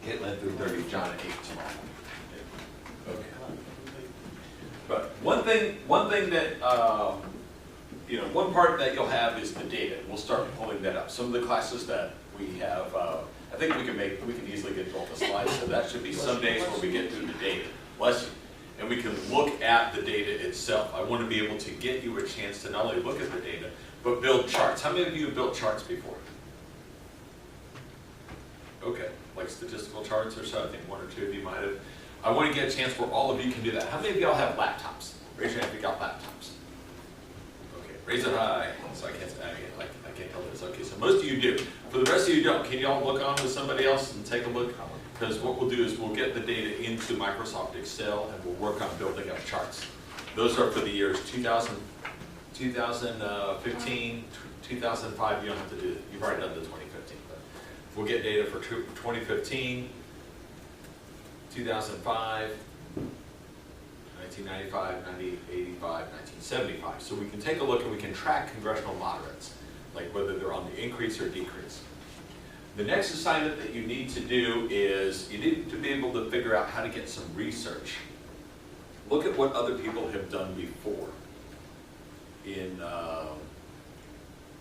hit 1130 John 8 tomorrow. Okay. But one thing that one part that you'll have is the data. We'll start pulling that up. Some of the classes that we have, I think we can easily get through all the slides. So that should be some days where we get through the data. Bless you. And we can look at the data itself. I want to be able to get you a chance to not only look at the data, but build charts. How many of you have built charts before? Okay, like statistical charts or so. I think one or two of you might have. I want to get a chance where all of you can do that. How many of y'all have laptops? Raise your hand if you got laptops. Okay, raise it high. So I can't tell this. Okay, so most of you do. For the rest of you don't. Can y'all look on with somebody else and take a look? Because what we'll do is we'll get the data into Microsoft Excel and we'll work on building up charts. Those are for the years 2000, 2015, 2005. You don't have to do it. You've already done the 2015. But we'll get data for 2015, 2005, 1995, 1985, 1975. So we can take a look and we can track congressional moderates, like whether they're on the increase or decrease. The next assignment that you need to do is you need to be able to figure out how to get some research. Look at what other people have done before in the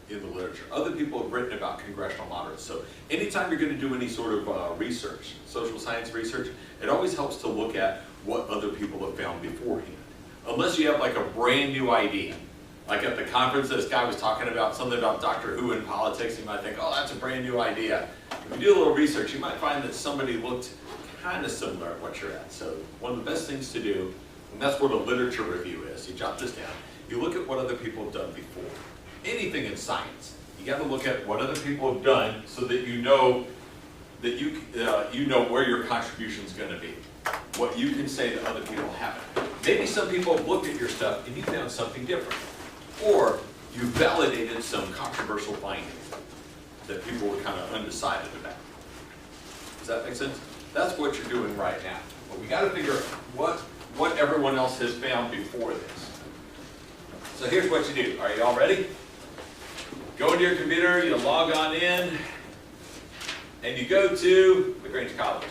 literature. Other people have written about congressional moderates. So anytime you're going to do any sort of research, social science research, it always helps to look at what other people have found beforehand. Unless you have like a brand new idea. Like at the conference, this guy was talking about something about Doctor Who in politics. You might think, oh, that's a brand new idea. If you do a little research, you might find that somebody looked kind of similar at what you're at. So one of the best things to do, and that's what a literature review is. You jot this down. You look at what other people have done before. Anything in science, you got to look at what other people have done so that you know where your contribution is going to be. What you can say that other people haven't. Maybe some people have looked at your stuff and you found something different. Or you validated some controversial findings that people were kind of undecided about. Does that make sense? That's what you're doing right now. But we got to figure out what everyone else has found before this. So here's what you do. Are you all ready? Go into your computer, you log on in, and you go to LaGrange College.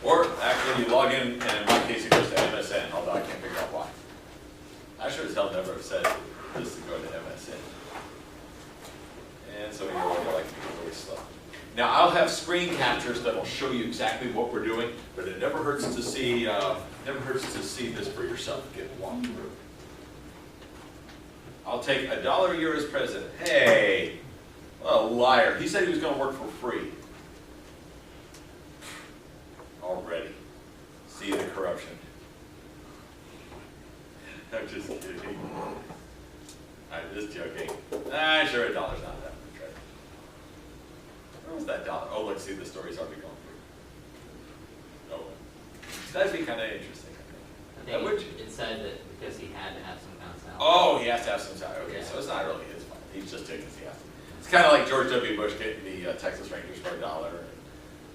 Or actually you log in, and in my case it goes to MSN, although I can't figure out why. I sure as hell never have said this to go to MSN. And so you're like really slow. Now I'll have screen captures that'll show you exactly what we're doing, but it never hurts to see this for yourself. Get walked through. I'll take $1 a year as president. Hey, what a liar. He said he was going to work for free. Already. See the corruption. I'm just kidding. I'm just joking. Sure, $1's not that much, right? Where was that $1? Oh, let's see, the story's already going through. Oh, that'd be kind of interesting, I think. It said that because he had to have some kind of salary. Oh, he has to have some salary. Okay, yeah. So it's not really his fault. He's just taking the salary. It's kind of like George W. Bush getting the Texas Rangers for $1.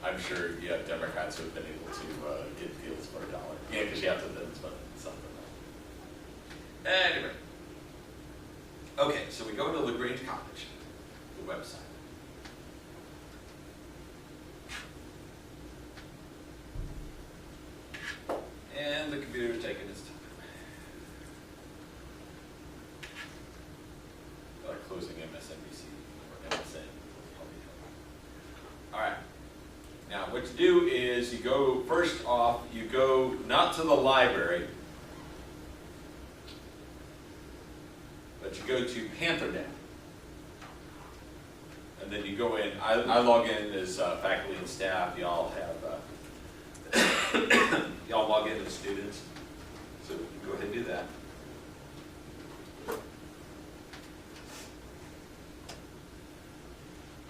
I'm sure you have Democrats who have been able to get deals for $1. Yeah, because you have to then spend something. Anyway. Okay, so we go to LaGrange College, the website. And the computer's taking its time. Like closing MSNBC or MSN. All right. Now, what you do is you go, first off, you go not to the library, but you go to PantherNet. And then you go in, I log in as faculty and staff, y'all have, y'all log in as students. So you can go ahead and do that.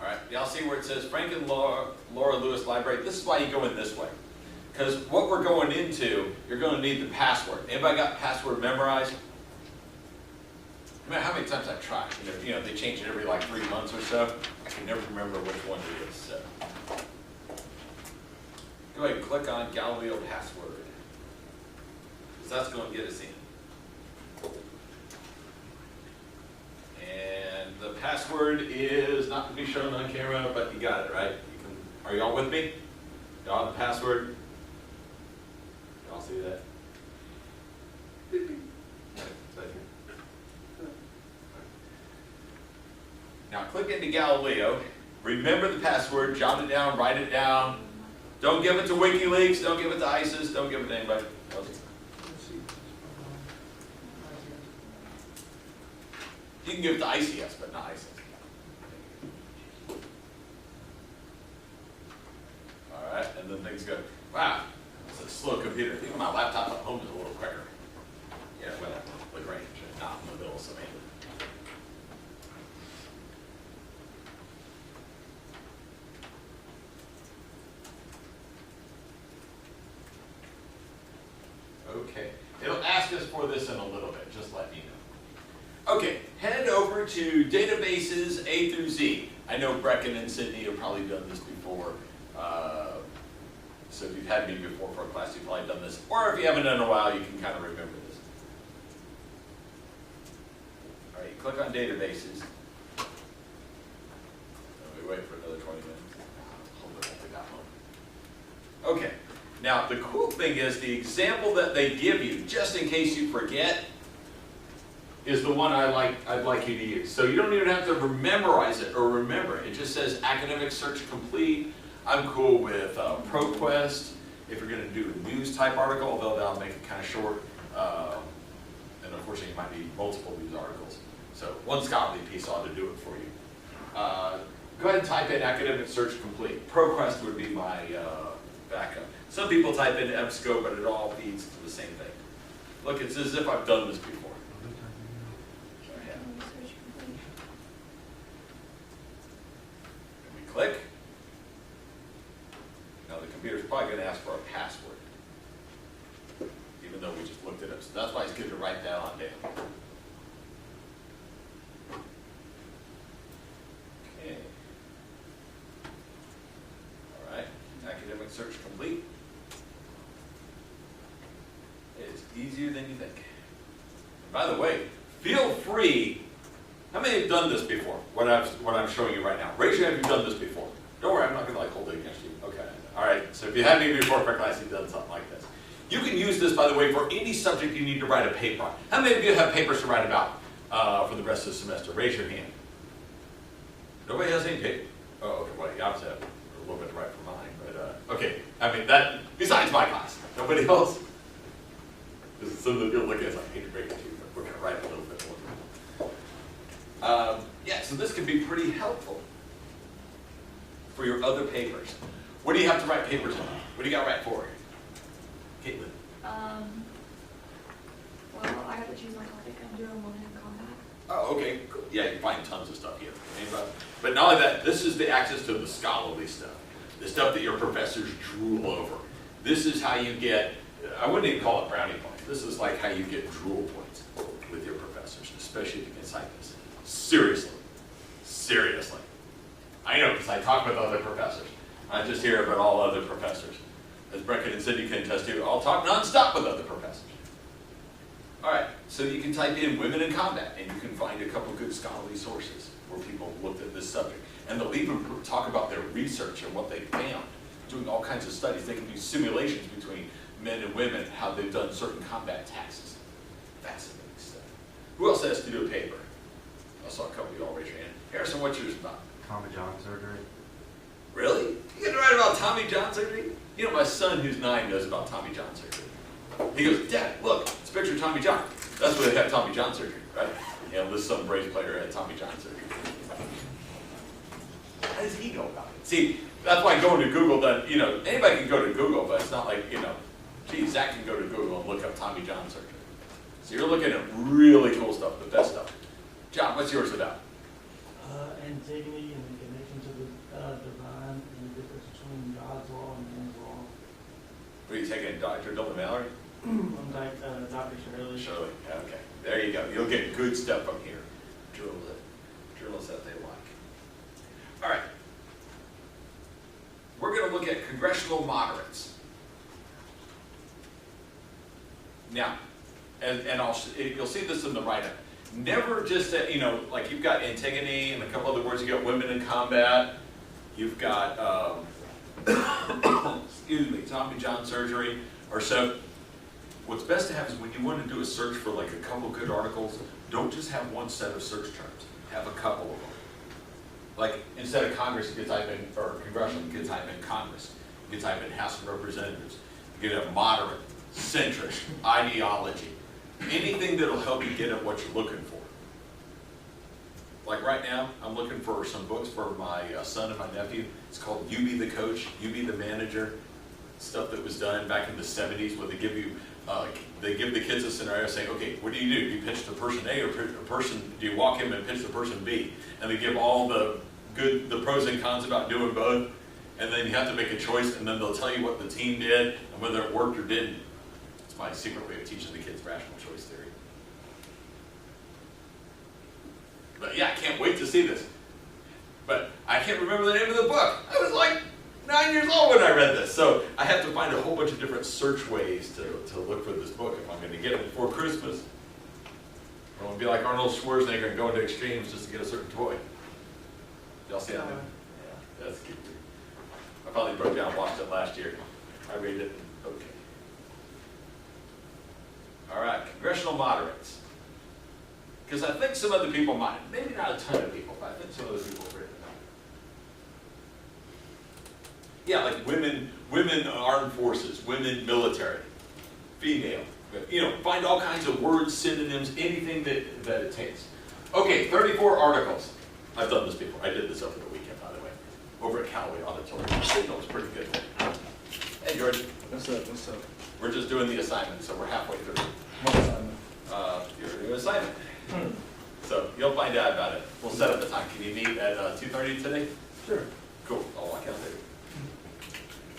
All right, y'all see where it says Frank and Laura Lewis Library? This is why you go in this way. Because what we're going into, you're going to need the password. Anybody got password memorized? No matter how many times I try, you know, they change it every like 3 months or so. I can never remember which one it is. So go ahead and click on Galileo password. Because that's going to get us in. And password is not to be shown on camera, but you got it, right? Are y'all with me? Y'all have the password? Y'all see that? Now click into Galileo. Remember the password, jot it down, write it down. Don't give it to WikiLeaks, don't give it to ISIS, don't give it to anybody else. You can give it to ICS, but not ISIS. All right, and then things go, wow, it's a slow computer. Even my laptop at home is a little quicker. Yeah, well, Lagrange, not in the middle of something. Okay, it'll ask us for this in a little bit, just let me know. Okay, head over to databases A through Z. I know Brecken and Sydney have probably done this before. So if you've had me before for a class, you've probably done this. Or if you haven't done it in a while, you can kind of remember this. All right, you click on databases. We wait for another 20 minutes. Hold it until we got home. Okay. Now, the cool thing is the example that they give you, just in case you forget, is the one I'd like you to use. So you don't even have to memorize it or remember it. It just says academic search complete. I'm cool with ProQuest. If you're going to do a news type article, although that'll make it kind of short. And unfortunately, you might need multiple news articles. So one scholarly piece ought to do it for you. Go ahead and type in academic search complete. ProQuest would be my backup. Some people type in EBSCO, but it all feeds to the same thing. Look, it's as if I've done this before. And we click. Now the computer's probably going to ask for a password, even though we just looked it up. So that's why it's good to write that on down. Okay. All right. Academic search complete. It's easier than you think. And by the way, feel free. How many have done this before? What I'm showing you right now. Raise your hand if you've done this before. Don't worry, I'm not going to hold it against you. Okay. All right. So if you had me before for class, you've done something like this. You can use this, by the way, for any subject you need to write a paper on. How many of you have papers to write about for the rest of the semester? Raise your hand. Nobody has any paper. Oh, okay. Well, you obviously have a little bit to write for mine, but okay. I mean that. Besides my class, nobody else. Because some of the people look at it, I hate to break it to you, but we're going to write a little bit more. Yeah, so this can be pretty helpful for your other papers. What do you have to write papers on? What do you got to write for? Caitlin? Well, I have to choose my topic. I'm doing one-hand combat. Oh, okay. Cool. Yeah, you find tons of stuff here. But not only that, this is the access to the scholarly stuff. The stuff that your professors drool over. This is how you get, I wouldn't even call it brownie points. This is like how you get drool points with your professors, especially if you can cite this. Seriously. Seriously. I know, because I talk with other professors. I just hear about all other professors. As Brecken and Cindy can attest to, I'll talk nonstop with other professors. All right, so you can type in women in combat, and you can find a couple good scholarly sources where people looked at this subject. And they'll even talk about their research and what they found, doing all kinds of studies. They can do simulations between men and women, how they've done certain combat taxes. Fascinating stuff. Who else has to do a paper? I saw a couple of y'all raise your hand. Harrison, what's yours about? Tommy John surgery. Really? You get to write about Tommy John surgery? You know, my son, who's 9, knows about Tommy John surgery. He goes, Dad, look, it's a picture of Tommy John. That's where they have Tommy John surgery, right? You know, this some Braves player had Tommy John surgery. How does he know about it? See, that's why going to Google doesn't, you know, anybody can go to Google, but it's not like, you know, gee, Zach can go to Google and look up Tommy John surgery. So you're looking at really cool stuff, the best stuff. John, what's yours about? Antigone and the connection to the divine and the difference between God's law and man's law. What are you taking, Dr. Dylan Mallory? I'm like Dr. Shirley. Shirley, okay. There you go. You'll get good stuff from here. Journals that they like. All right. We're going to look at congressional moderates. Now, and you'll see this in the write-up. never just, you know, like you've got Antigone and a couple other words, you got women in combat, you've got, excuse me, Tommy John surgery, or so. What's best to have is when you want to do a search for like a couple good articles, don't just have one set of search terms, have a couple of them. Like instead of Congress, you could type in, or congressional, you could type in Congress, you could type in House of Representatives, you could have moderate, centrist, ideology, anything that'll help you get at what you're looking for. Like right now, I'm looking for some books for my son and my nephew. It's called You Be the Coach, You Be the Manager. Stuff that was done back in the 70s where they give you, they give the kids a scenario saying, okay, what do? You pitch to person A or do you walk in and pitch to person B? And they give all the pros and cons about doing both. And then you have to make a choice, and then they'll tell you what the team did and whether it worked or didn't. It's my secret way of teaching the kids rational choice theory. But yeah, I can't wait to see this. But I can't remember the name of the book. I was like 9 years old when I read this. So I have to find a whole bunch of different search ways to look for this book if I'm going to get it before Christmas. I'm going to be like Arnold Schwarzenegger and go into extremes just to get a certain toy. Y'all see that? Yeah, that's cute. I finally broke down and watched it last year. I read it. Okay. All right, congressional moderates. Because I think some other people might, maybe not a ton of people, but I think some other people have written about it. Yeah, like women armed forces, women military, female. You know, find all kinds of words, synonyms, anything that it takes. Okay, 34 articles. I've done this before. I did this over the weekend, by the way, over at Callaway Auditorium. The signal was pretty good. Hey, George. What's up? What's up? We're just doing the assignment, so we're halfway through. What assignment? You're doing an assignment. So you'll find out about it. We'll set up the time. Can you meet at 2:30 today? Sure. Cool. I'll walk out there.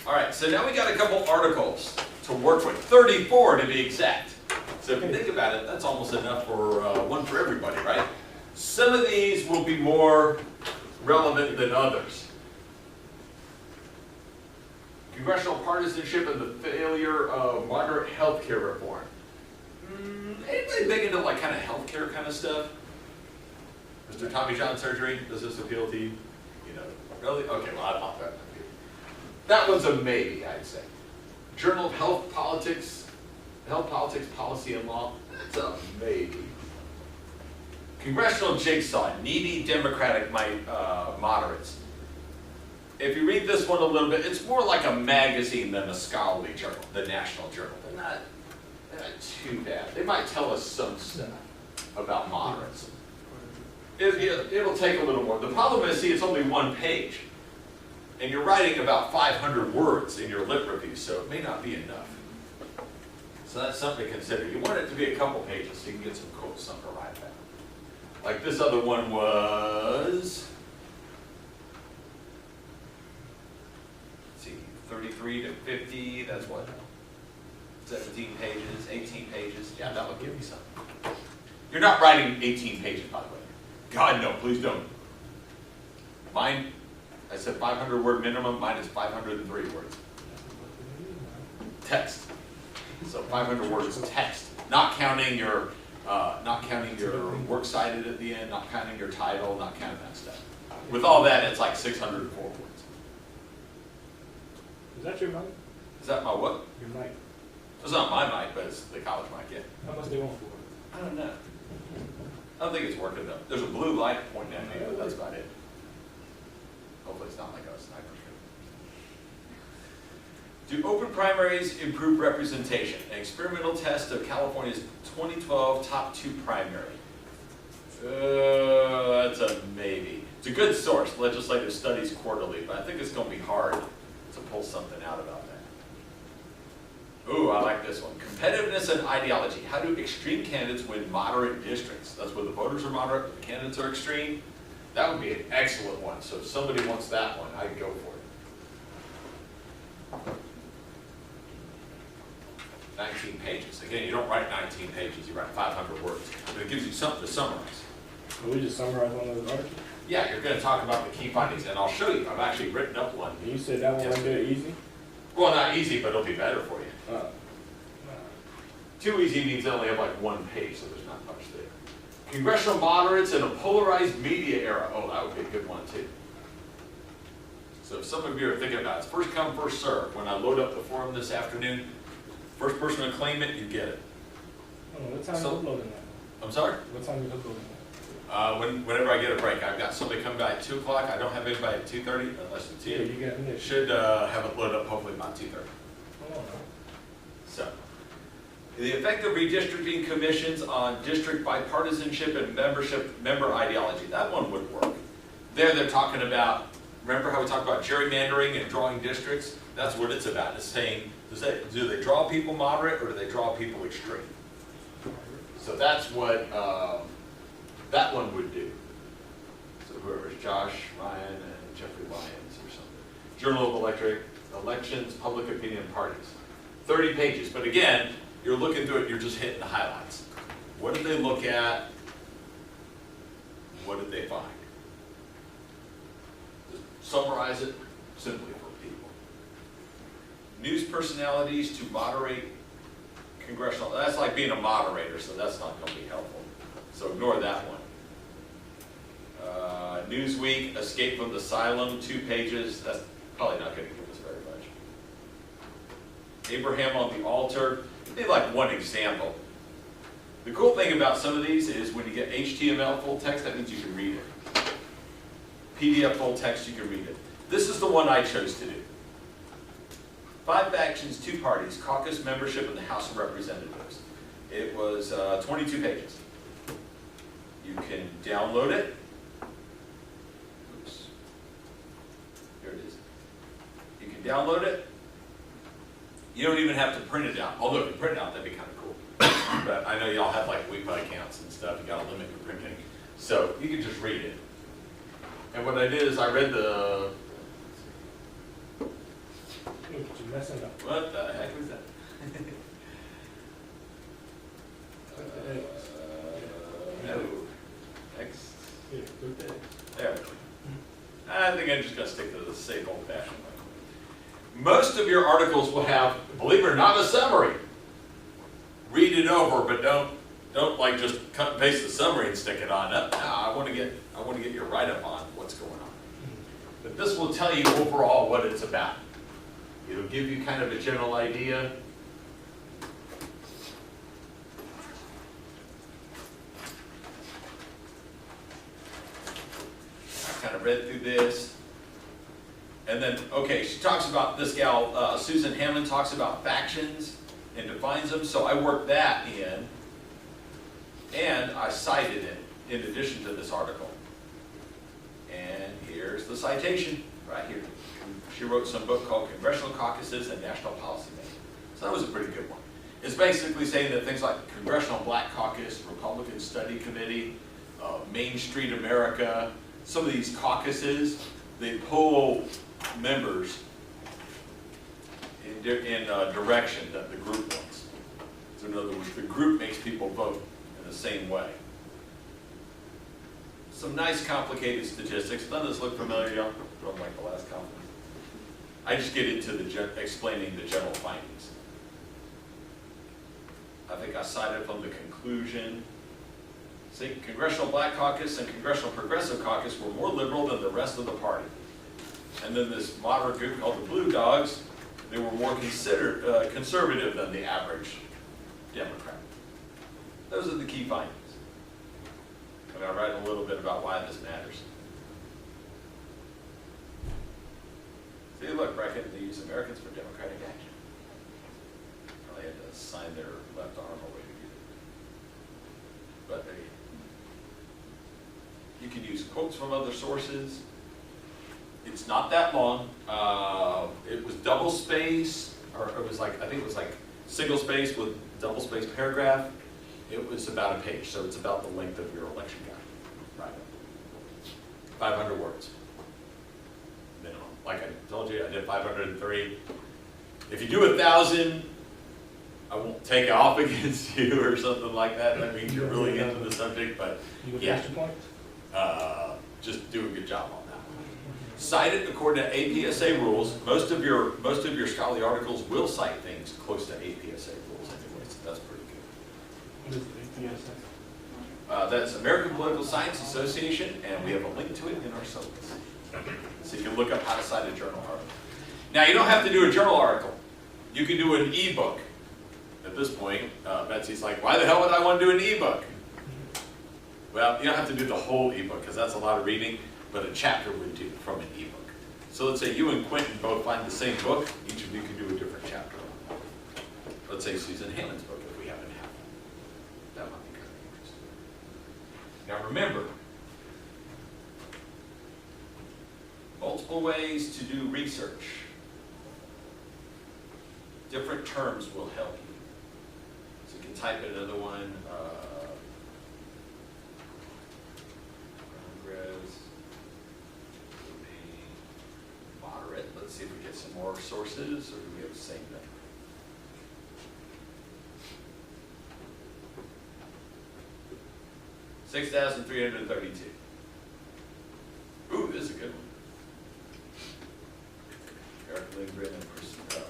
All right. So now we got a couple articles to work with. 34 to be exact. So if you think about it, that's almost enough for one for everybody, right? Some of these will be more relevant than others. Congressional partisanship and the failure of moderate health care reform. Anybody big into like kind of healthcare kind of stuff? Mr. Tommy John surgery, does this appeal to you? You know, really? Okay, well, I'll pop that. That one's a maybe, I'd say. Journal of Health Politics, Policy and Law, that's a maybe. Congressional Jigsaw, needy Democratic moderates. If you read this one a little bit, it's more like a magazine than a scholarly journal, the National Journal. They're not too bad. They might tell us some stuff about moderates. It'll take a little more. The problem is, see, it's only one page. And you're writing about 500 words in your lit review, so it may not be enough. So that's something to consider. You want it to be a couple pages so you can get some quotes, something to write about. Like this other one was, let's see, 33 to 50, that's what? 17 pages, 18 pages. Yeah, that would give you something. You're not writing 18 pages, by the way. God, no, please don't. Mine, I said 500 word minimum, mine is 503 words. Text. So 500 words text. Not counting your works cited at the end, not counting your title, not counting that stuff. With all that, it's like 604 words. Is that your mic? Is that my what? Your mic. It's not my mic, but it's the college mic, yeah. How much they want for it? I don't know. I don't think it's working though. There's a blue light pointing at me, but that's about it. Hopefully it's not like a sniper shooting. Do open primaries improve representation? An experimental test of California's 2012 top 2 primary. That's a maybe. It's a good source, Legislative Studies Quarterly, but I think it's going to be hard to pull something out about that. Ooh, I like this one. Competitiveness and ideology. How do extreme candidates win moderate districts? That's where the voters are moderate, the candidates are extreme. That would be an excellent one. So if somebody wants that one, I'd go for it. 19 pages. Again, you don't write 19 pages, you write 500 words. But it gives you something to summarize. Can we just summarize one of those articles? Yeah, you're going to talk about the key findings, and I'll show you. I've actually written up one. And you said that one right there easy? Well, not easy, but it'll be better for you. Too easy means they only have like one page, so there's not much there. Congressional moderates in a polarized media era. Oh, that would be a good one too. So if some of you are thinking about it, it's first come, first serve. When I load up the forum this afternoon, first person to claim it, you get it. Oh, what time So- are you uploading that? I'm sorry? What time are you uploading that? Whenever I get a break, I've got somebody come by at 2 o'clock. I don't have anybody at 2:30 unless it's Yeah, you. you got me. Should have it loaded up hopefully about 2:30. Hold on. So, the effect of redistricting commissions on district bipartisanship and member ideology. That one would work. They're talking about, remember how we talked about gerrymandering and drawing districts? That's what it's about. It's saying, do they draw people moderate or do they draw people extreme? So that's what that one would do. So whoever's Josh, Ryan, and Jeffrey Lyons or something. Journal of Elections, Public Opinion Parties. 30 pages, but again, you're looking through it, you're just hitting the highlights. What did they look at? What did they find? Just summarize it simply for people. News personalities to moderate congressional, that's like being a moderator, so that's not going to be helpful. So ignore that one. Newsweek, Escape from the Asylum, 2 pages. That's probably not going to give us very much. Abraham on the Altar, maybe like one example. The cool thing about some of these is when you get HTML full text, that means you can read it. PDF full text, you can read it. This is the one I chose to do. 5 factions, 2 parties, caucus membership in the House of Representatives. It was 22 pages. You can download it. Oops. Here it is. You can download it. You don't even have to print it out. Although if you print it out, that'd be kind of cool. But I know y'all have like weekly accounts and stuff. You gotta limit your printing. So you can just read it. And what I did is I read the, Look, you're messing up. what the heck was that? No. Next. Yeah, good day. There we go. I think I'm just going to stick to the safe old-fashioned way. Most of your articles will have, believe it or not, a summary. Read it over, but don't like just cut and paste the summary and stick it on. No, I want to get your write-up on what's going on. But this will tell you overall what it's about. It'll give you kind of a general idea. Kind of read through this. And then, okay, she talks about, this gal, Susan Hammond, talks about factions and defines them. So I worked that in, and I cited it in addition to this article. And here's the citation right here. She wrote some book called Congressional Caucuses and National Policy Making. So that was a pretty good one. It's basically saying that things like Congressional Black Caucus, Republican Study Committee, Main Street America, some of these caucuses, they pull members in direction that the group wants. So in other words, the group makes people vote in the same way. Some nice complicated statistics. Doesn't this look familiar, y'all? From like the last conference. I just get into explaining the general findings. I think I cited from the conclusion. See, Congressional Black Caucus and Congressional Progressive Caucus were more liberal than the rest of the party. And then this moderate group called the Blue Dogs, they were more conservative than the average Democrat. Those are the key findings. And I write a little bit about why this matters. See, look, bracket, they use Americans for Democratic Action. Well, they had to sign their left arm away to get it. But you can use quotes from other sources. It's not that long. It was double space, or it was like, I think it was like single space with double space paragraph. It was about a page, so it's about the length of your election guide. Right. 500 words. Minimum. Like I told you, I did 503. If you do 1,000, I won't take it off against you or something like that. That means you're really into the subject, but yeah. Just do a good job on that one. Cite it according to APSA rules. Most of your scholarly articles will cite things close to APSA rules anyway, so that's pretty good. What is the APSA? That's American Political Science Association, and we have a link to it in our syllabus. So you can look up how to cite a journal article. Now, you don't have to do a journal article. You can do an ebook. At this point, Betsy's like, why the hell would I want to do an ebook? Well, you don't have to do the whole ebook, because that's a lot of reading, but a chapter would do from an ebook. So let's say you and Quentin both find the same book. Each of you can do a different chapter. Let's say Susan Hammond's book, if we happen to have one. That might be kind of interesting. Now remember, multiple ways to do research. Different terms will help you. So you can type in another one. Progress would be moderate. Let's see if we get some more sources, or do we have the same thing? $6,332. Ooh, this is a good one. Eric Lindgren and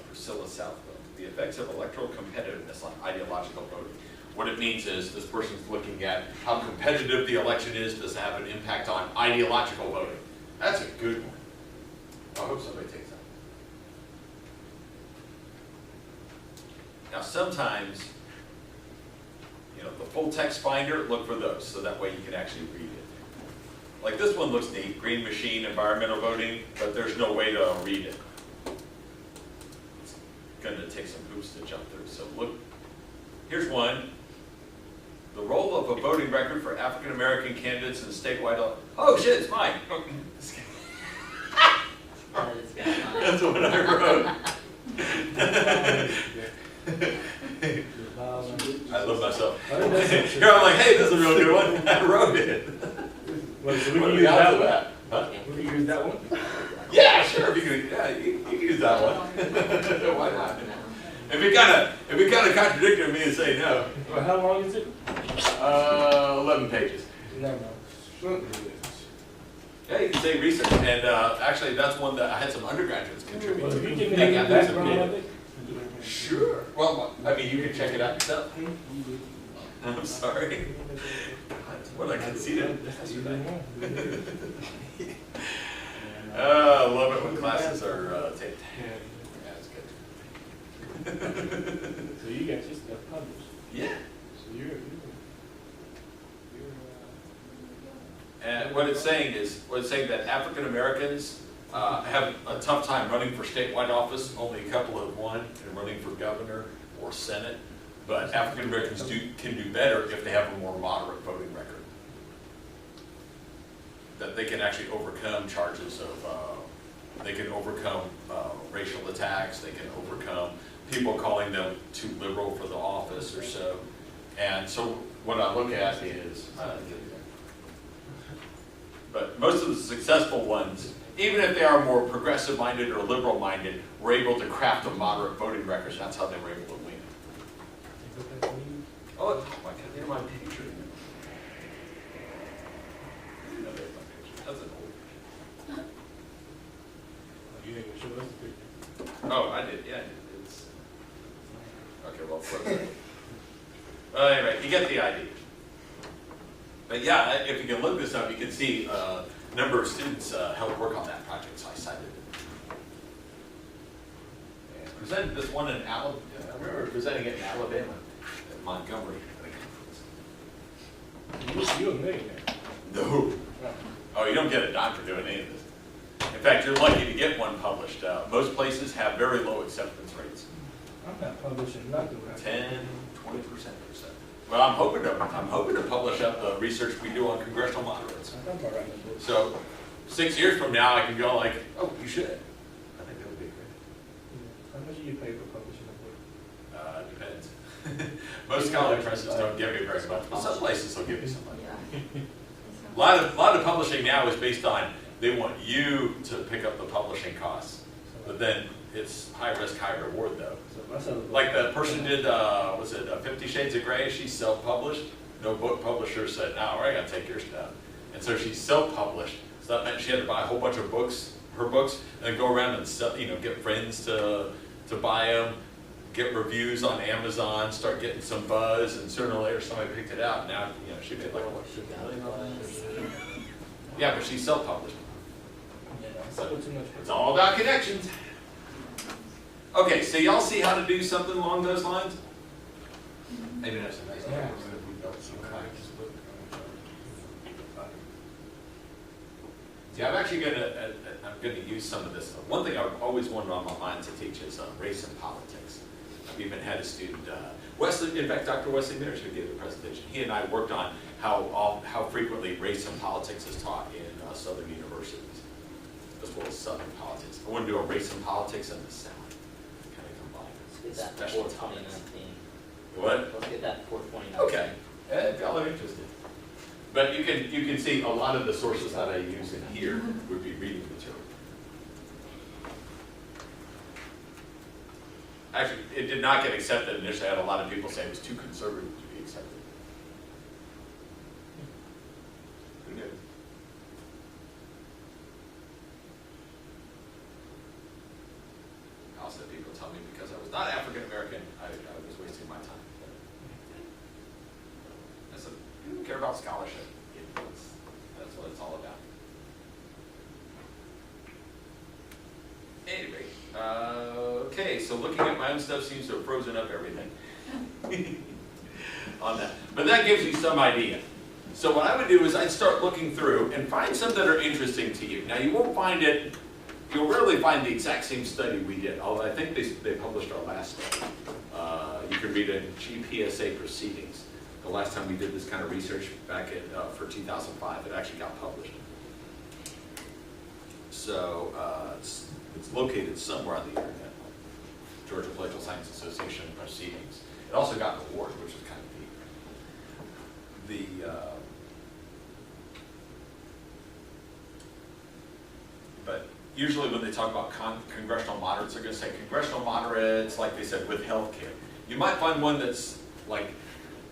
Priscilla Southwell. The effects of electoral competitiveness on ideological voting. What it means is this person's looking at how competitive the election is. Does it have an impact on ideological voting? That's a good one. I hope somebody takes that. Now sometimes, you know, the full text finder, look for those, so that way you can actually read it. Like this one looks neat, green machine, environmental voting, but there's no way to read it. It's gonna take some hoops to jump through. So look, here's one. The role of a voting record for African American candidates in statewide. Oh shit, it's mine. That's what I wrote. I love myself. Here I'm like, hey, this is a real good one. I wrote it. Wait, so we can use that one? Huh? We can use that one? Yeah, sure. You can use that one. Why not? If you kind of contradicted me and say no. Well, how long is it? 11 pages. No. Yeah, you can say research, and actually that's one that I had some undergraduates contribute Well, to. if you give me Hey, that that's a background of bit- it. Sure. Well, I mean, you can check it out yourself. I'm sorry. What I conceded yesterday. I love it when classes are taped. Yeah, it's good. So you got your stuff published. Yeah. So you're And what it's saying that African Americans have a tough time running for statewide office. Only a couple have won, and running for governor or senate. But African Americans can do better if they have a more moderate voting record. That they can actually overcome charges of, they can overcome racial attacks. They can overcome people calling them too liberal for the office or so. And so what I look at is, but most of the successful ones, even if they are more progressive-minded or liberal-minded, were able to craft a moderate voting record. And that's how they were able to win. Oh my God, they're my picture. I didn't know they had my picture. That's an old picture. You didn't even show us the picture. Oh, I did. Yeah, I did. It's okay. Well, flip it. Well, anyway, you get the idea. But yeah, if you can look this up, you can see a number of students helped work on that project, so I cited it. And presented this one in Alabama. I remember presenting it in Alabama, at Montgomery. You're a millionaire. No. Oh, you don't get a dime for doing any of this. In fact, you're lucky to get one published. Most places have very low acceptance rates. I'm not publishing nothing. 10, 20%. Well, I'm hoping to publish up the research we do on congressional moderates. I thought about writing a book. So 6 years from now, I can go like, oh, you should. I think that would be great. How much do you pay for publishing a book? Depends. Most college presses don't give me very much, but some places will give you some money. Yeah. A lot of publishing now is based on they want you to pick up the publishing costs, but then it's high risk, high reward though. So if I sell a book, Like the person did, was it 50 Shades of Grey? She self-published. No book publisher said, no, I gotta take your stuff. And so she self-published. So that meant she had to buy a whole bunch of books, her books, and then go around and sell, get friends to buy them, get reviews on Amazon, start getting some buzz, and sooner or later somebody picked it out. Now, you know, she made like, She got it. yeah, but she's self-published. So too much. It's all about connections. Okay, so y'all see how to do something along those lines? Maybe that's some nice Yeah. numbers. Yeah, I'm actually I'm gonna use some of this. One thing I've always wanted on my mind to teach is race and politics. I've even had a student, Wesley, in fact, Dr. Wesley Mears, who gave the presentation, he and I worked on how frequently race and politics is taught in Southern universities, as well as Southern politics. I want to do a race and politics in the South, kind of combine Let's get that special for topics. 2019. What? Let's get that for 2019. Okay, if y'all are interested. But you can see a lot of the sources that I use in here would be reading material. Actually, it did not get accepted initially. I had a lot of people say it was too conservative to be accepted. Who knew? Also, people tell me because I was not African American, I was wasting my time. I said, you don't care about scholarship. That's what it's all about. Anyway, okay, so looking at my own stuff seems to have frozen up everything on that. But that gives you some idea. So what I would do is I'd start looking through and find some that are interesting to you. Now you won't find it, you'll rarely find the exact same study we did, although I think they published our last study. You can read it in GPSA Proceedings. The last time we did this kind of research back for 2005, it actually got published. So it's located somewhere on the internet. Georgia Political Science Association Proceedings. It also got an award, which was kind of neat. But usually when they talk about congressional moderates, they're going to say congressional moderates, like they said, with health care. You might find one that's like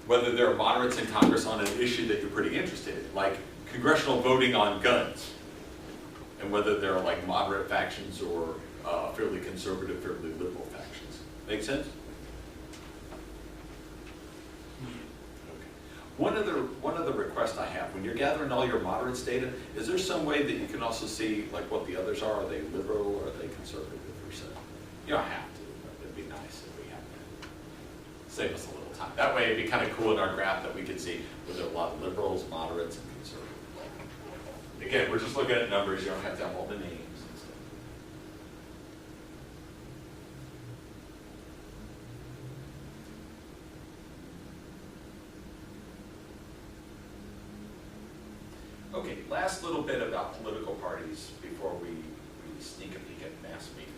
whether there are moderates in Congress on an issue that you're pretty interested in, like congressional voting on guns, and whether there are like moderate factions or fairly conservative, fairly liberal factions. Make sense? Okay. One other request I have, when you're gathering all your moderates data, is there some way that you can also see like what the others are? Are they liberal or are they conservative or so? You don't have to, but it'd be nice if we had that. Save us a little time. That way it'd be kind of cool in our graph that we could see whether there are a lot of liberals, moderates, and conservatives. Again, we're just looking at numbers. You don't have to have all the names and stuff. Okay, last little bit about political parties before we sneak a peek at mass media.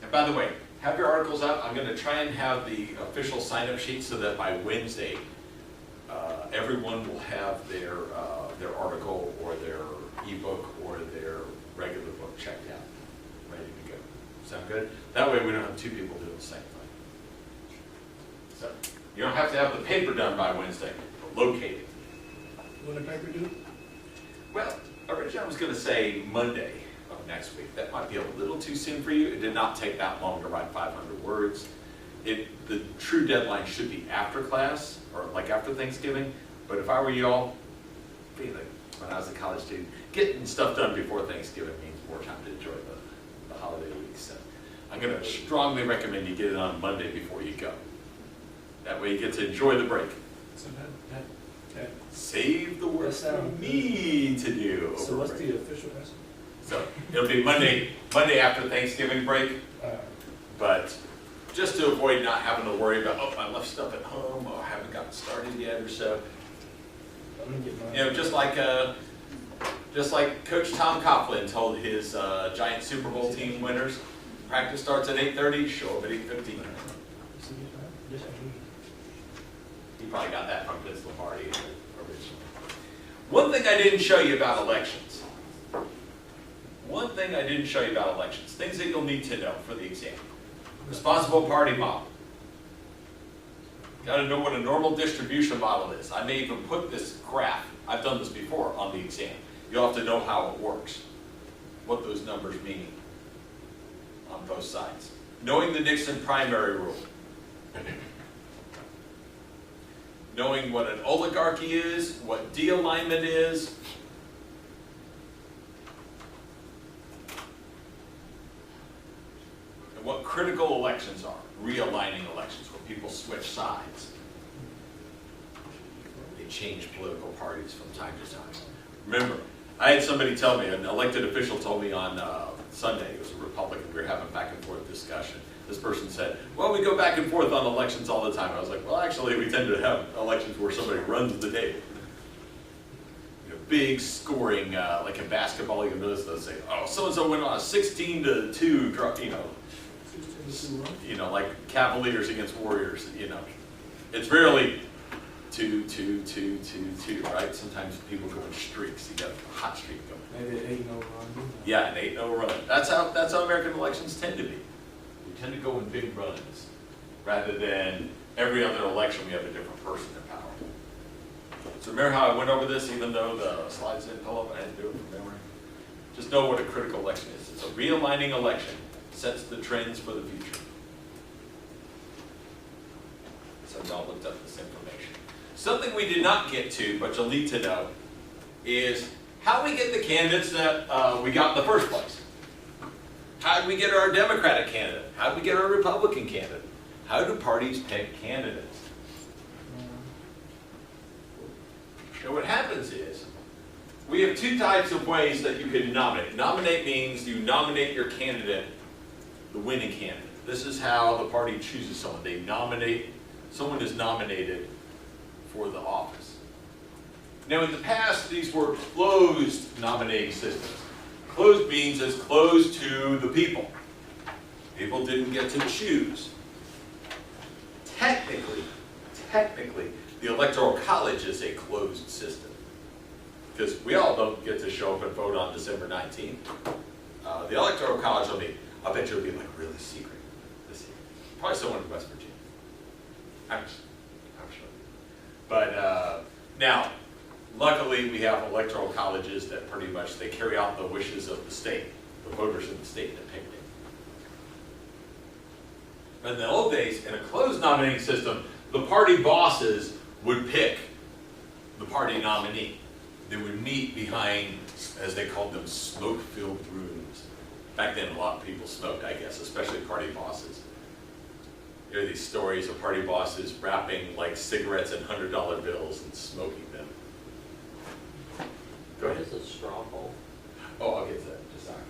And by the way, have your articles up. I'm going to try and have the official sign-up sheet so that by Wednesday, everyone will have their article or their ebook or their regular book checked out, ready to go. Sound good? That way we don't have two people doing the same thing. So you don't have to have the paper done by Wednesday, but locate it. When the paper due? Well, originally I was going to say Monday of next week. That might be a little too soon for you. It did not take that long to write 500 words. The true deadline should be after class, or like after Thanksgiving. But if I were y'all, when I was a college student, getting stuff done before Thanksgiving means more time to enjoy the holiday week. So I'm going to strongly recommend you get it on Monday before you go. That way you get to enjoy the break. So that Save the work That for sounds me to do. so over what's break. the official answer? So it'll be Monday after Thanksgiving break, but just to avoid not having to worry about, oh, I left stuff at home, or I haven't gotten started yet or so. I'm gonna get mine. You know, just like Coach Tom Coughlin told his Giant Super Bowl team winners, practice starts at 8:30, show up at 8:15. He probably got that from Vince Lombardi originally. One thing I didn't show you about elections. Things that you'll need to know for the exam. Responsible party model. Got to know what a normal distribution model is. I may even put this graph, I've done this before, on the exam. You'll have to know how it works, what those numbers mean on both sides. Knowing the Nixon primary rule. Knowing what an oligarchy is, what de-alignment is. And what critical elections are. Realigning elections, where people switch sides. They change political parties from time to time. Remember, I had somebody tell me, an elected official told me on Sunday, it was a Republican, we were having back and forth discussion. This person said, well, we go back and forth on elections all the time. I was like, well, actually, we tend to have elections where somebody runs the table. You know, big scoring, like in basketball, you notice they'll say, oh, so-and-so went on a 16-2 draw, like Cavaliers against Warriors, It's rarely 2, 2, 2, 2, 2, right? Sometimes people go in streaks. You got a hot streak going. Maybe an 8-0 run. Yeah, an 8-0 run. That's how American elections tend to be. We tend to go in big runs, rather than every other election we have a different person in power. So remember how I went over this, even though the slides didn't pull up, I had to do it from memory? Just know what a critical election is. It's a realigning election. Sets the trends for the future. So y'all looked up this information. Something we did not get to, but you'll need to know, is how we get the candidates that we got in the first place. How did we get our Democratic candidate? How did we get our Republican candidate? How do parties pick candidates? And what happens is, we have two types of ways that you can nominate. Nominate means you nominate your candidate, the winning candidate. This is how the party chooses someone. They nominate, someone is nominated for the office. Now in the past, these were closed nominating systems. Closed means it's closed to the people. People didn't get to choose. Technically, the Electoral College is a closed system. Because we all don't get to show up and vote on December 19th. The Electoral College will be, I bet you it'll be like really secret this year. Probably someone in West Virginia. I'm sure. But now, luckily we have electoral colleges that pretty much, they carry out the wishes of the state, the voters in the state that picked it. But in the old days, in a closed nominating system, the party bosses would pick the party nominee. They would meet behind, as they called them, smoke-filled rooms. Back then, a lot of people smoked, I guess, especially party bosses. There are these stories of party bosses wrapping like cigarettes in $100 bills and smoking them. Go ahead. What is a straw poll? Oh, I'll get to that. Just a second.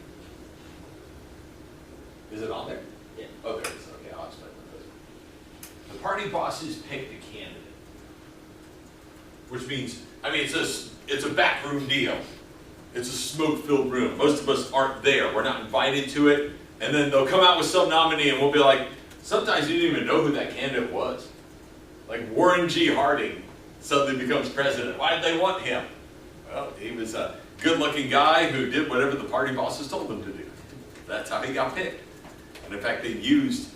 Is it on there? Yeah. Oh, there it is. Okay, I'll explain what it is. The party bosses pick the candidate. Which means, I mean, it's a backroom deal. It's a smoke-filled room. Most of us aren't there. We're not invited to it. And then they'll come out with some nominee and we'll be like, sometimes you didn't even know who that candidate was. Like Warren G. Harding suddenly becomes president. Why did they want him? Well, he was a good-looking guy who did whatever the party bosses told him to do. That's how he got picked. And in fact, they used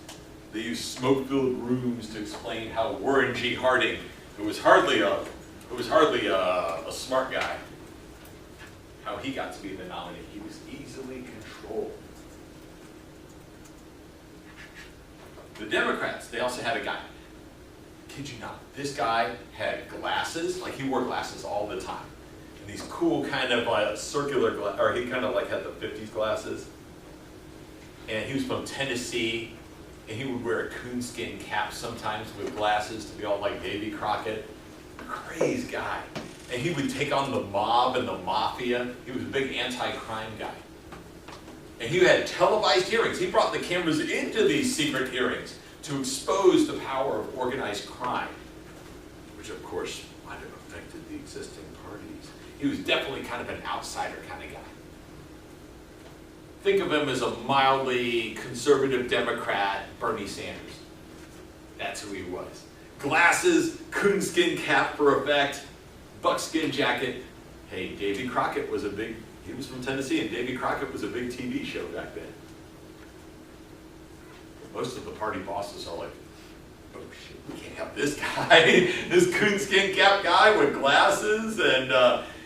smoke-filled rooms to explain how Warren G. Harding, who was hardly a smart guy, how he got to be the nominee. He was easily controlled. The Democrats, they also had a guy. Kid you not, this guy had glasses, like he wore glasses all the time. And these cool kind of circular glasses, or he kind of like had the 50s glasses. And he was from Tennessee, and he would wear a coonskin cap sometimes with glasses to be all like Davy Crockett. Crazy guy. And he would take on the mob and the mafia. He was a big anti-crime guy. And he had televised hearings. He brought the cameras into these secret hearings to expose the power of organized crime, which of course might have affected the existing parties. He was definitely kind of an outsider kind of guy. Think of him as a mildly conservative Democrat, Bernie Sanders. That's who he was. Glasses, coonskin cap for effect, buckskin jacket. Hey, Davy Crockett was he was from Tennessee, and Davy Crockett was a big TV show back then. Most of the party bosses are like, oh shit, we can't have this guy, this coonskin cap guy with glasses, and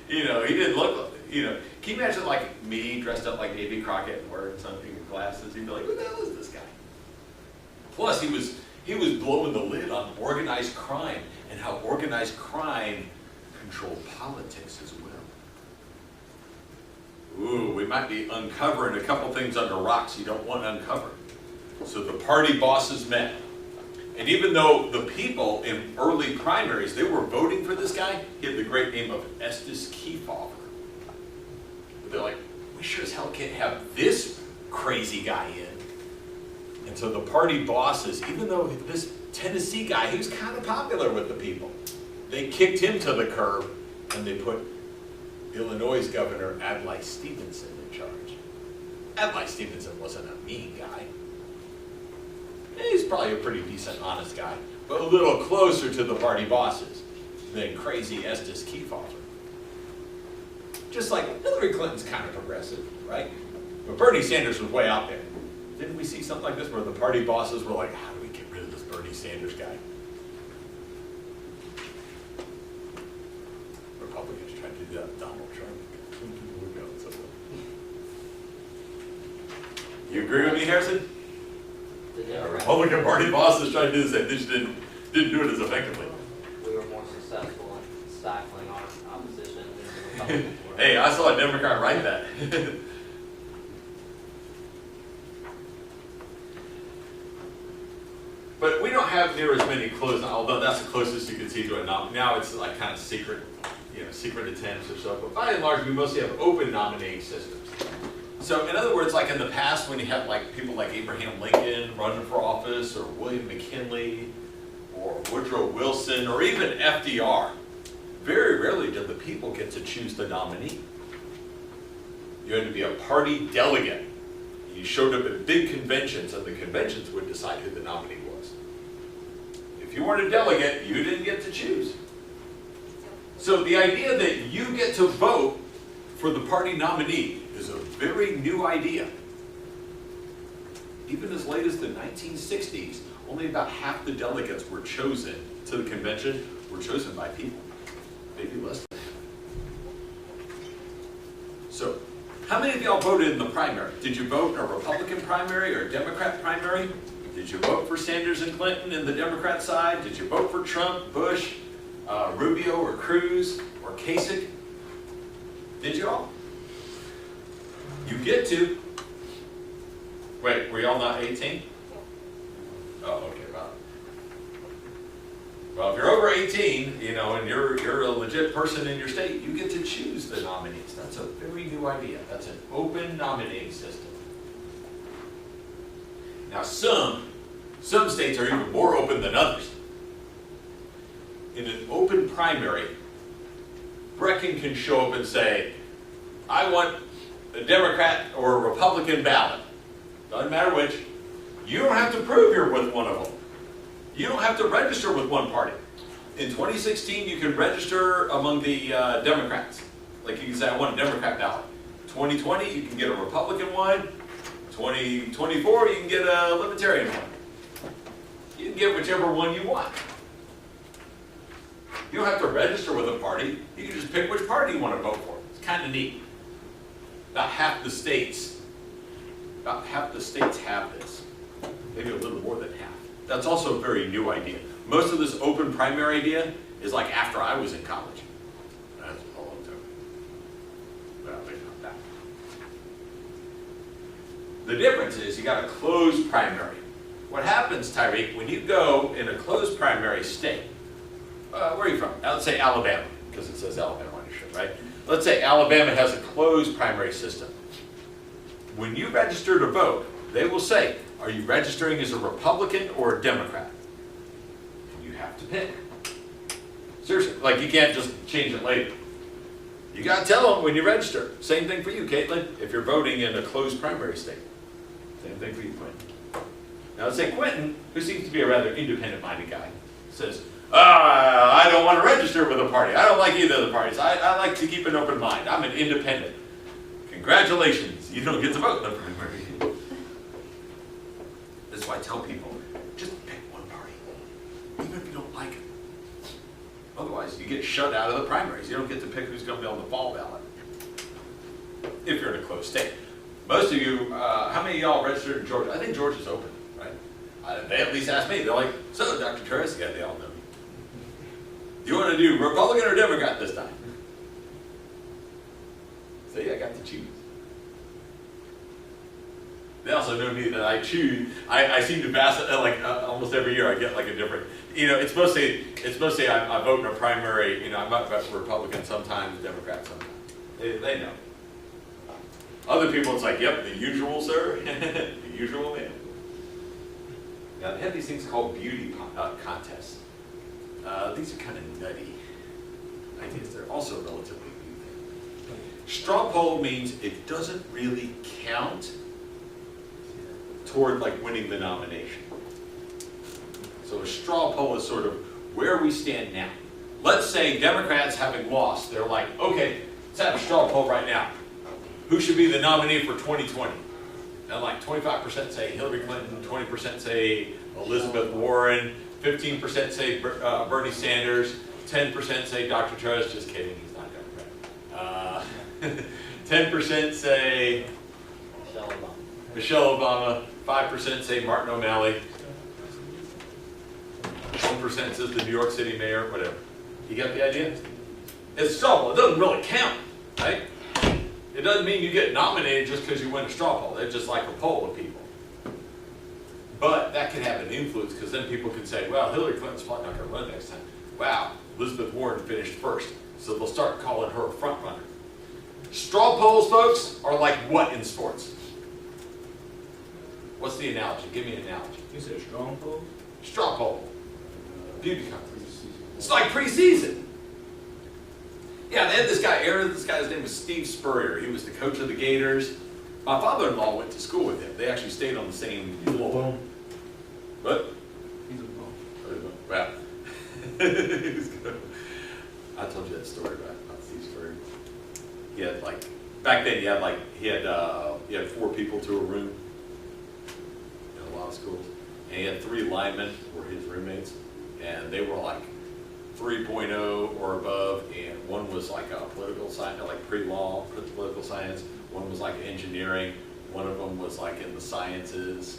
he didn't look, can you imagine like me dressed up like Davy Crockett and wearing something with glasses? You'd be like, who the hell is this guy? Plus, He was blowing the lid on organized crime and how organized crime controlled politics as well. Ooh, we might be uncovering a couple things under rocks you don't want uncovered. So the party bosses met. And even though the people in early primaries, they were voting for this guy, he had the great name of Estes Kefauver. They're like, we sure as hell can't have this crazy guy in. And so the party bosses, even though this Tennessee guy, he was kind of popular with the people, they kicked him to the curb and they put Illinois Governor Adlai Stevenson in charge. Adlai Stevenson wasn't a mean guy. He's probably a pretty decent, honest guy, but a little closer to the party bosses than crazy Estes Kefauver. Just like Hillary Clinton's kind of progressive, right? But Bernie Sanders was way out there. Didn't we see something like this where the party bosses were like, how do we get rid of this Bernie Sanders guy? Republicans tried to do that with Donald Trump. You agree with me, Harrison? Republican Party bosses tried to do the same. They just didn't do it as effectively. We were more successful in stifling our opposition than the Republicans were. Hey, I saw a Democrat write that. But we don't have near as many closed, although that's the closest you can see to a nominee. Now it's like kind of secret, secret attempts or so. But by and large, we mostly have open nominating systems. So in other words, like in the past when you had like people like Abraham Lincoln running for office, or William McKinley, or Woodrow Wilson, or even FDR, very rarely did the people get to choose the nominee. You had to be a party delegate. You showed up at big conventions, and the conventions would decide who the nominee was. If you weren't a delegate, you didn't get to choose. So the idea that you get to vote for the party nominee is a very new idea. Even as late as the 1960s, only about half the delegates were chosen to the convention were chosen by people. Maybe less than half. So, how many of y'all voted in the primary? Did you vote in a Republican primary or a Democrat primary? Did you vote for Sanders and Clinton in the Democrat side? Did you vote for Trump, Bush, Rubio, or Cruz, or Kasich? Did you all? You get to. Wait, were y'all not 18? Oh, okay, well, if you're over 18, and you're a legit person in your state, you get to choose the nominees. That's a very new idea. That's an open nominating system. Now, some states are even more open than others. In an open primary, Brecken can show up and say, I want a Democrat or a Republican ballot. Doesn't matter which. You don't have to prove you're with one of them. You don't have to register with one party. In 2016, you can register among the Democrats. Like you can say, I want a Democrat ballot. 2020, you can get a Republican one. 2024, you can get a Libertarian one. You can get whichever one you want. You don't have to register with a party. You can just pick which party you want to vote for. It's kind of neat. About half the states have this. Maybe a little more than half. That's also a very new idea. Most of this open primary idea is like after I was in college. That's a long time. Well, maybe not that. The difference is you got a closed primary. What happens, Tyreek, when you go in a closed primary state, where are you from? Let's say Alabama, because it says Alabama on your shirt, right? Let's say Alabama has a closed primary system. When you register to vote, they will say, are you registering as a Republican or a Democrat? And you have to pick. Seriously, like you can't just change it later. You got to tell them when you register. Same thing for you, Caitlin, if you're voting in a closed primary state. Same thing for you, Quentin. Now let's say Quentin, who seems to be a rather independent-minded guy, says, I don't want to register with a party. I don't like either of the parties. I like to keep an open mind. I'm an independent. Congratulations, you don't get to vote in the primary. That's why I tell people, just pick one party, even if you don't like it. Otherwise, you get shut out of the primaries. You don't get to pick who's going to be on the fall ballot. If you're in a closed state. Most of you, how many of y'all registered in Georgia? I think Georgia's open, right? They at least ask me. They're like, so Dr. Torres, yeah, they all know me. Do you want to do Republican or Democrat this time? So yeah, I got to choose. They also know me that I choose. I seem to pass almost every year. I get like a different. It's mostly I vote in a primary. I might vote for Republican sometimes, Democrat sometimes. They know. Other people, it's like, yep, the usual, sir, the usual man. Now they have these things called beauty contests. These are kind of nutty ideas. They're also relatively new things. Straw poll means it doesn't really count toward like winning the nomination. So a straw poll is sort of where we stand now. Let's say Democrats having lost, they're like, okay, let's have a straw poll right now. Who should be the nominee for 2020? And like 25% say Hillary Clinton, 20% say Elizabeth Warren, 15% say Bernie Sanders, 10% say Dr. Torres, just kidding, he's not Democrat. 10% say Michelle Obama, 5% say Martin O'Malley, 1% says the New York City mayor, whatever. You get the idea? It's straw poll. It doesn't really count, right? It doesn't mean you get nominated just because you win a straw poll. It's just like a poll of people. But that can have an influence because then people can say, well, Hillary Clinton's probably not going to run next time. Wow, Elizabeth Warren finished first. So they'll start calling her a front runner. Straw polls, folks, are like what in sports? What's the analogy? Give me an analogy. You said strong poll? Straw poll. Beauty contest. It's like preseason. Yeah, they had this guy, this guy's name was Steve Spurrier. He was the coach of the Gators. My father-in-law went to school with him. They actually stayed on the same floor. What? He's a bum. Well, I told you that story about Steve Spurrier. He had like, back then he had 4 people to a room in a lot of schools. And he had 3 linemen who were his roommates. And they were like 3.0 or above, and one was like a political science, like pre-law, political science. One was like engineering. One of them was like in the sciences,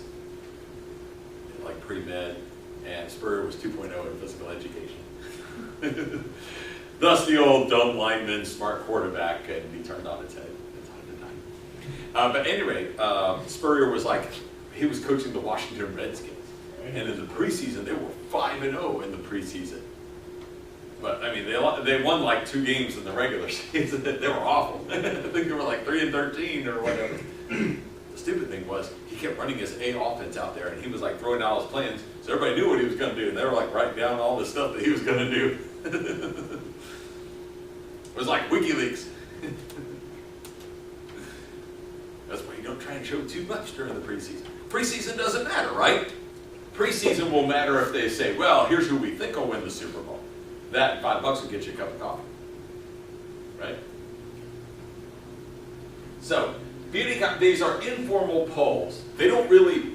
like pre-med. And Spurrier was 2.0 in physical education. Thus the old dumb lineman, smart quarterback can be turned on its head from time to time. But at any rate, Spurrier was like, he was coaching the Washington Redskins. And in the preseason, they were 5-0 in the preseason. But I mean, they won like 2 games in the regular season. They were awful. I think they were like 3-13 or whatever. The stupid thing was he kept running his A offense out there, and he was like throwing out his plans, so everybody knew what he was going to do, and they were like writing down all the stuff that he was going to do. It was like WikiLeaks. That's why you don't try and show too much during the preseason. Preseason doesn't matter, right? Preseason will matter if they say, well, here's who we think will win the Super Bowl. That $5 will get you a cup of coffee, right? So, these are informal polls. They don't really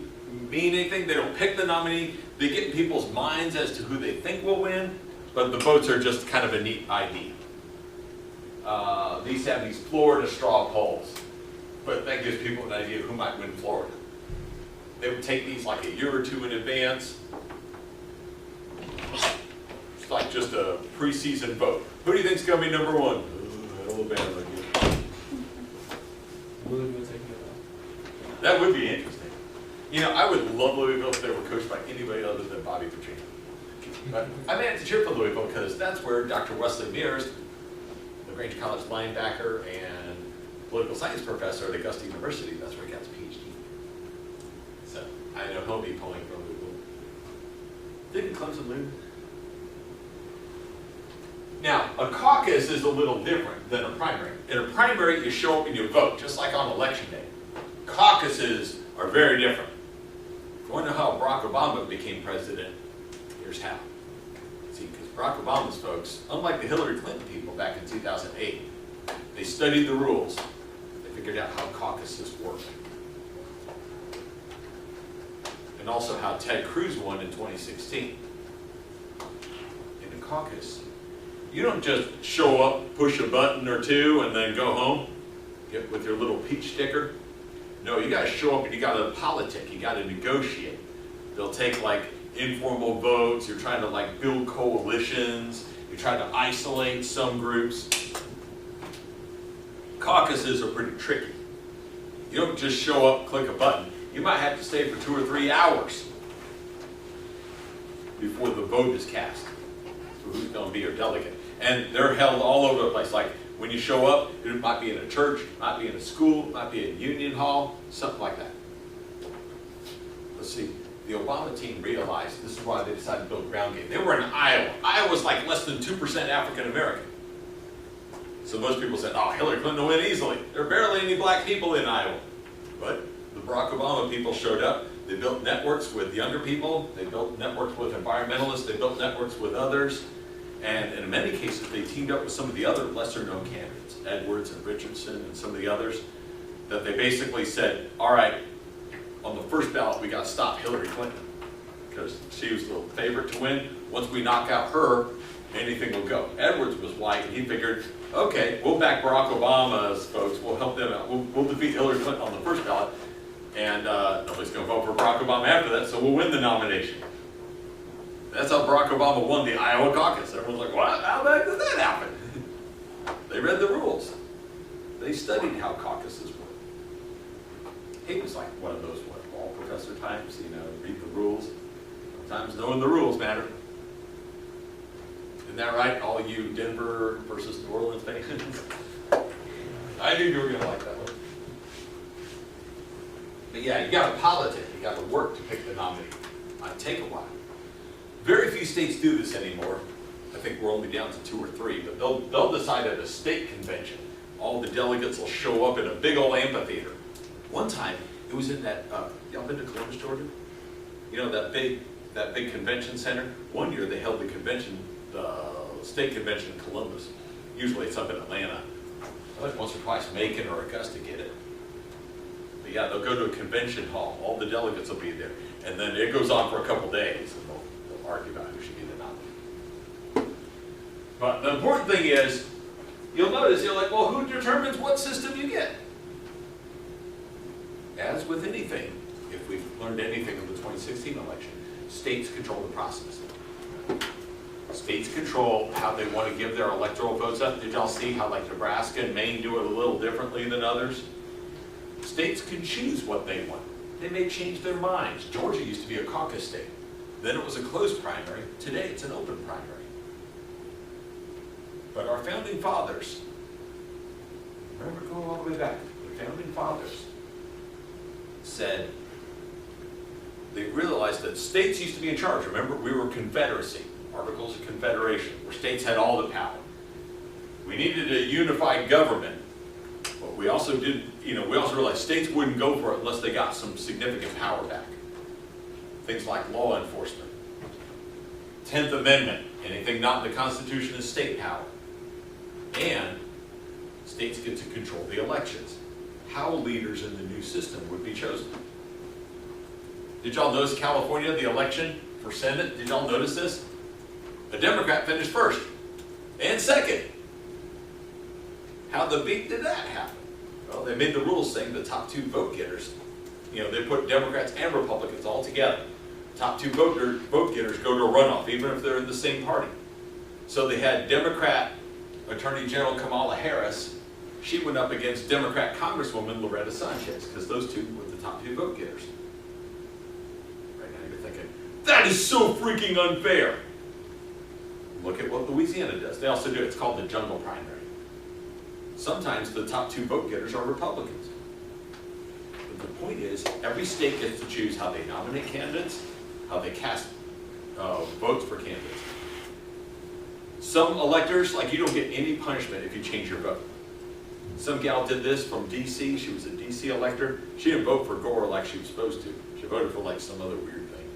mean anything. They don't pick the nominee. They get in people's minds as to who they think will win, but the votes are just kind of a neat idea. These have these Florida straw polls, but that gives people an idea of who might win Florida. They would take these like a year or 2 in advance. It's like just a preseason vote. Who do you think's going to be number 1? Alabama again. Louisville taking it out. That would be interesting. You know, I would love Louisville if they were coached by anybody other than Bobby Petrino. But I may have to cheer for Louisville because that's where Dr. Wesley Mears, the Grange College linebacker and political science professor at Augusta University, that's where he got his PhD. So I know he'll be pulling for Louisville. Didn't Clemson lose? Now, a caucus is a little different than a primary. In a primary, you show up and you vote, just like on election day. Caucuses are very different. If you want to know how Barack Obama became president, here's how. See, because Barack Obama's folks, unlike the Hillary Clinton people back in 2008, they studied the rules. They figured out how caucuses work. And also how Ted Cruz won in 2016. In the caucus, you don't just show up, push a button or 2, and then go home with your little peach sticker. No, you got to show up and you got to politic. You got to negotiate. They'll take like informal votes. You're trying to like build coalitions. You're trying to isolate some groups. Caucuses are pretty tricky. You don't just show up, click a button. You might have to stay for 2 or 3 hours before the vote is cast for who's going to be your delegate. And they're held all over the place. Like when you show up, it might be in a church, might be in a school, might be in Union Hall, something like that. Let's see. The Obama team realized this is why they decided to build ground game. They were in Iowa. Iowa's like less than 2% African American. So most people said, oh, Hillary Clinton will win easily. There are barely any black people in Iowa. But the Barack Obama people showed up. They built networks with younger people. They built networks with environmentalists. They built networks with others. And in many cases, they teamed up with some of the other lesser-known candidates, Edwards and Richardson and some of the others, that they basically said, all right, on the first ballot, we got to stop Hillary Clinton because she was the favorite to win. Once we knock out her, anything will go. Edwards was white, and he figured, okay, we'll back Barack Obama's folks. We'll help them out. We'll defeat Hillary Clinton on the first ballot, and nobody's going to vote for Barack Obama after that, so we'll win the nomination. That's how Barack Obama won the Iowa caucus. Everyone's like, what? How the heck did that happen? They read the rules. They studied how caucuses work. He was like one of those, law professor types, read the rules. Sometimes knowing the rules matter. Isn't that right, all you Denver versus New Orleans fans? I knew you were going to like that one. But yeah, you got to politic. You got to work to pick the nominee. Might take a while. Very few states do this anymore. I think we're only down to 2 or 3, but they'll decide at a state convention. All the delegates will show up in a big old amphitheater. One time, it was in that, y'all been to Columbus, Georgia? You know, that big convention center? One year they held the convention, the state convention in Columbus. Usually it's up in Atlanta. I think once or twice Macon or Augusta get it. But yeah, they'll go to a convention hall. All the delegates will be there. And then it goes on for a couple days. And they'll argue about who should be the nominee. But the important thing is, you'll notice, you're like, well, who determines what system you get? As with anything, if we've learned anything in the 2016 election, states control the process. States control how they want to give their electoral votes up. Did y'all see how like Nebraska and Maine do it a little differently than others? States can choose what they want. They may change their minds. Georgia used to be a caucus state. Then it was a closed primary. Today it's an open primary. But our founding fathers, remember going all the way back, the founding fathers said they realized that states used to be in charge. Remember, we were a confederacy, Articles of Confederation, where states had all the power. We needed a unified government, but we also realized states wouldn't go for it unless they got some significant power back. Things like law enforcement, 10th Amendment, anything not in the Constitution is state power. And states get to control the elections. How leaders in the new system would be chosen. Did y'all notice California, the election for Senate? Did y'all notice this? A Democrat finished first and second. How the beat did that happen? Well, they made the rules saying the top 2 vote getters, they put Democrats and Republicans all together. Top 2 vote getters go to a runoff, even if they're in the same party. So they had Democrat Attorney General Kamala Harris. She went up against Democrat Congresswoman Loretta Sanchez, because those 2 were the top 2 vote getters. Right now you're thinking, that is so freaking unfair. Look at what Louisiana does. They also do it. It's called the jungle primary. Sometimes the top 2 vote getters are Republicans. But the point is, every state gets to choose how they nominate candidates, how they cast votes for candidates. Some electors, like you don't get any punishment if you change your vote. Some gal did this from DC. She was a DC elector. She didn't vote for Gore like she was supposed to. She voted for like some other weird thing.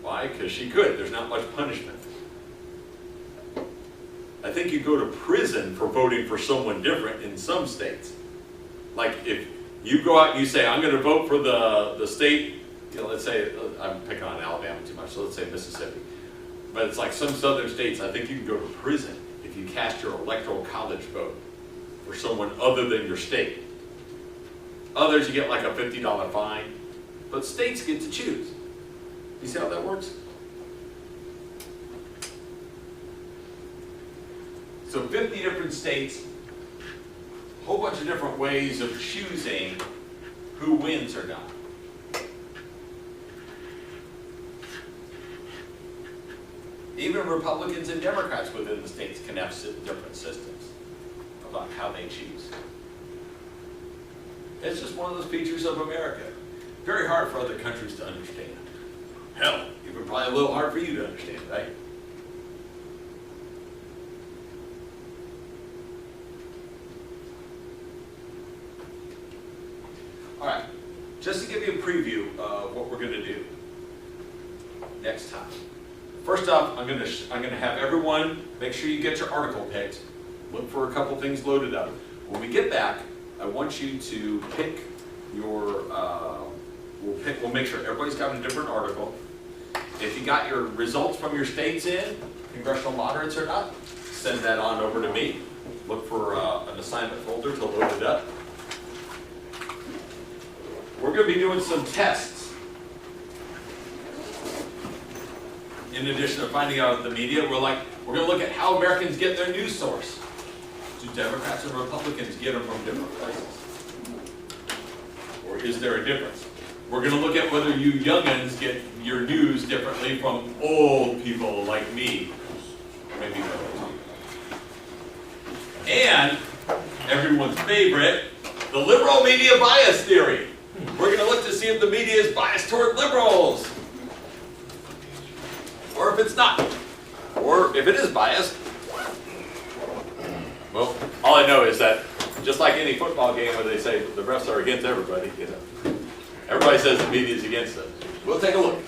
Why? Because she could. There's not much punishment. I think you go to prison for voting for someone different in some states. Like if you go out and you say, I'm going to vote for the state, let's say, I'm picking on Alabama too much, so let's say Mississippi. But it's like some southern states, I think you can go to prison if you cast your electoral college vote for someone other than your state. Others, you get like a $50 fine. but states get to choose. You see how that works? So 50 different states, a whole bunch of different ways of choosing who wins or not. Even Republicans and Democrats within the states can have different systems about how they choose. It's just one of those features of America. Very hard for other countries to understand. Hell, even probably a little hard for you to understand, right? All right, just to give you a preview of what we're going to do next time. First off, I'm going to have everyone make sure you get your article picked. Look for a couple things loaded up. When we get back, I want you to pick your. We'll make sure everybody's got a different article. If you got your results from your states in, congressional moderates or not, send that on over to me. Look for an assignment folder to load it up. We're going to be doing some tests. In addition to finding out the media, we're going to look at how Americans get their news source. Do Democrats and Republicans get them from different places? Or is there a difference? We're going to look at whether you youngins get your news differently from old people like me. Maybe not. And everyone's favorite, the liberal media bias theory. We're going to look to see if the media is biased toward liberals. Or if it's not. Or if it is biased. Well, all I know is that just like any football game where they say the refs are against everybody, everybody says the media is against them. We'll take a look.